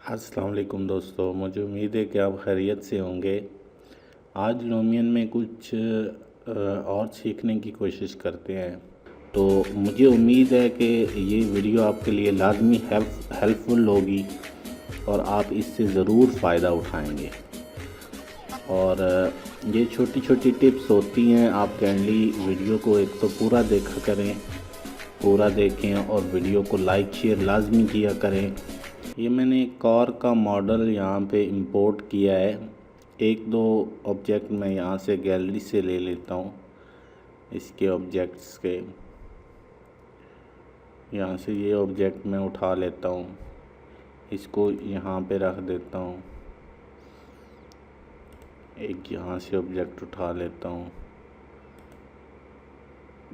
अस्सलाम वालेकुम दोस्तों, मुझे उम्मीद है कि आप खैरियत से होंगे। आज लूमियन में कुछ और सीखने की कोशिश करते हैं। तो मुझे उम्मीद है कि ये वीडियो आपके लिए लाजमी हेल्पफुल होगी और आप इससे ज़रूर फ़ायदा उठाएंगे। और ये छोटी छोटी टिप्स होती हैं। आप काइंडली वीडियो को एक तो पूरा देखा करें, पूरा देखें और वीडियो को लाइक शेयर लाजमी किया करें। ये मैंने एक कार का मॉडल यहाँ पे इंपोर्ट किया है। एक दो ऑब्जेक्ट मैं यहाँ से गैलरी से ले लेता हूँ। इसके ऑब्जेक्ट्स के यहाँ से ये ऑब्जेक्ट मैं उठा लेता हूँ, इसको यहाँ पे रख देता हूँ। एक यहाँ से ऑब्जेक्ट उठा लेता हूँ।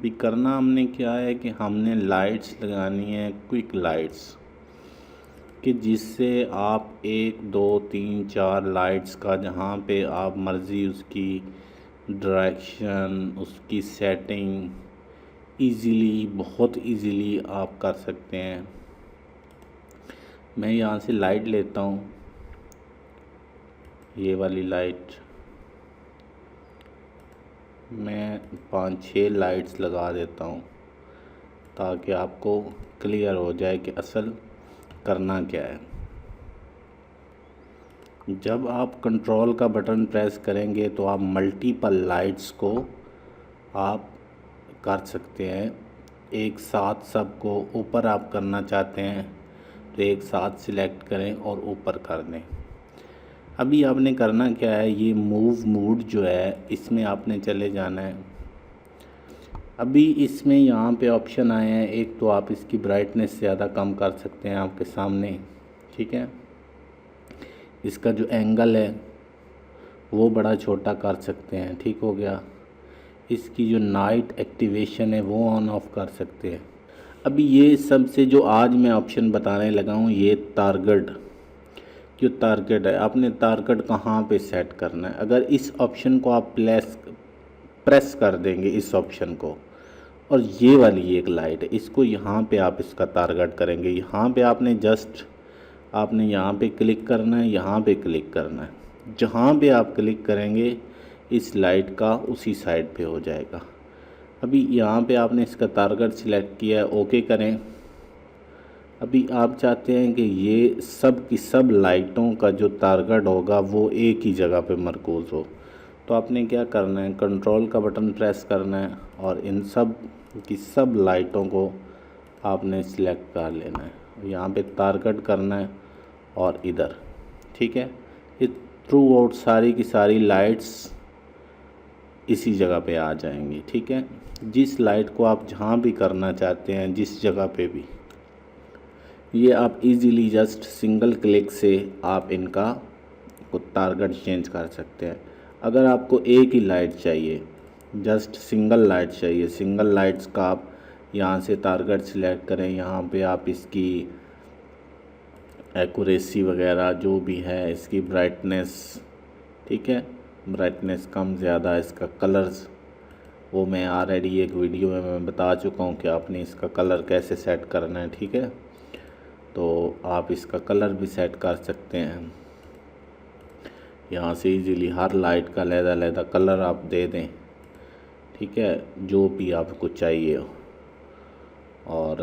भी करना हमने क्या है कि हमने लाइट्स लगानी है, क्विक लाइट्स, कि जिससे आप 1 2 3 4 लाइट्स का जहाँ पे आप मर्ज़ी उसकी डायरेक्शन, उसकी सेटिंग इजीली, बहुत इजीली आप कर सकते हैं। मैं यहाँ से लाइट लेता हूँ, ये वाली लाइट मैं 5-6 लाइट्स लगा देता हूँ ताकि आपको क्लियर हो जाए कि असल करना क्या है। जब आप कंट्रोल का बटन प्रेस करेंगे तो आप मल्टीपल लाइट्स को आप कर सकते हैं। एक साथ सबको ऊपर आप करना चाहते हैं तो एक साथ सिलेक्ट करें और ऊपर कर दें। अभी आपने करना क्या है, ये मूव मूड जो है इसमें आपने चले जाना है। अभी इसमें यहाँ पे ऑप्शन आए हैं। एक तो आप इसकी ब्राइटनेस ज़्यादा कम कर सकते हैं आपके सामने, ठीक है। इसका जो एंगल है वो बड़ा छोटा कर सकते हैं, ठीक हो गया। इसकी जो नाइट एक्टिवेशन है वो ऑन ऑफ कर सकते हैं। अभी ये सबसे जो आज मैं ऑप्शन बताने लगा हूँ, ये टारगेट, जो टारगेट है आपने टारगेट कहाँ पे सेट करना है। अगर इस ऑप्शन को आप प्रेस कर देंगे, इस ऑप्शन को, और ये वाली एक लाइट है, इसको यहाँ पे आप इसका टारगेट करेंगे। यहाँ पे आपने जस्ट आपने यहाँ पे क्लिक करना है, यहाँ पे क्लिक करना है। जहाँ पे आप क्लिक करेंगे इस लाइट का उसी साइड पे हो जाएगा। अभी यहाँ पे आपने इसका टारगेट सिलेक्ट किया है, ओके करें। अभी आप चाहते हैं कि ये सब की सब लाइटों का जो टारगेट होगा वो एक ही जगह पे मरकूज़ हो। तो आपने क्या करना है, कंट्रोल का बटन प्रेस करना है और इन सब की सब लाइटों को आपने सिलेक्ट कर लेना है। यहाँ पे टारगेट करना है और इधर, ठीक है। ये थ्रू आउट सारी की सारी लाइट्स इसी जगह पे आ जाएंगी, ठीक है। जिस लाइट को आप जहाँ भी करना चाहते हैं, जिस जगह पे भी, ये आप इजीली जस्ट सिंगल क्लिक से आप इनका को टारगेट चेंज कर सकते हैं। अगर आपको एक ही लाइट चाहिए, जस्ट सिंगल लाइट चाहिए, सिंगल लाइट्स का आप यहाँ से टारगेट सिलेक्ट करें। यहाँ पे आप इसकी एक्यूरेसी वगैरह जो भी है, इसकी ब्राइटनेस, ठीक है, ब्राइटनेस कम ज़्यादा, इसका कलर्स, वो मैं ऑलरेडी एक वीडियो में मैं बता चुका हूँ कि आपने इसका कलर कैसे सेट करना है, ठीक है। तो आप इसका कलर भी सेट कर सकते हैं। यहाँ से इजीली हर लाइट का अलग-अलग कलर आप दे दें, ठीक है, जो भी आपको चाहिए हो। और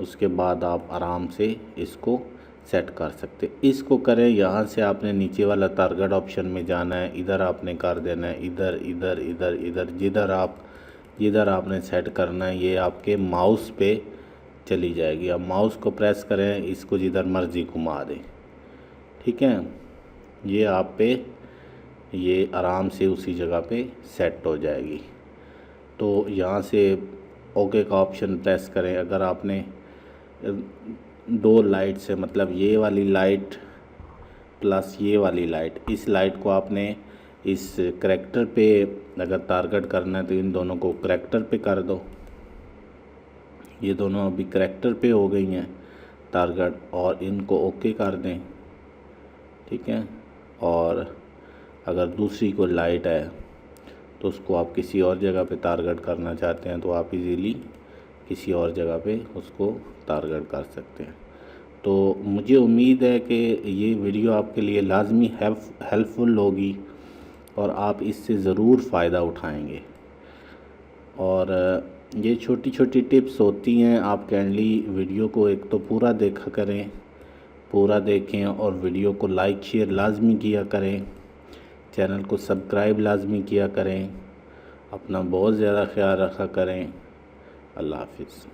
उसके बाद आप आराम से इसको सेट कर सकते। इसको करें, यहाँ से आपने नीचे वाला टारगेट ऑप्शन में जाना है, इधर आपने कर देना है, इधर इधर इधर इधर, जिधर आपने सेट करना है ये आपके माउस पे चली जाएगी। अब माउस को प्रेस करें, इसको जिधर मर्ज़ी घुमा दें, ठीक है। ये आप पे ये आराम से उसी जगह पे सेट हो जाएगी। तो यहाँ से ओके का ऑप्शन प्रेस करें। अगर आपने 2 लाइट से, मतलब ये वाली लाइट प्लस ये वाली लाइट, इस लाइट को आपने इस करैक्टर पे अगर टारगेट करना है तो इन दोनों को करैक्टर पे कर दो। ये दोनों अभी करैक्टर पे हो गई हैं टारगेट, और इनको ओके कर दें, ठीक है। और अगर दूसरी कोई लाइट है तो उसको आप किसी और जगह पे टारगेट करना चाहते हैं तो आप इजीली किसी और जगह पे उसको टारगेट कर सकते हैं। तो मुझे उम्मीद है कि ये वीडियो आपके लिए लाजमी हेल्पफुल होगी और आप इससे ज़रूर फ़ायदा उठाएंगे। और ये छोटी छोटी टिप्स होती हैं, आप काइंडली वीडियो को एक तो पूरा देखा करें, पूरा देखें और वीडियो को लाइक शेयर लाजमी किया करें, चैनल को सब्सक्राइब लाजमी किया करें, अपना बहुत ज़्यादा ख्याल रखा करें। अल्लाह हाफिज़।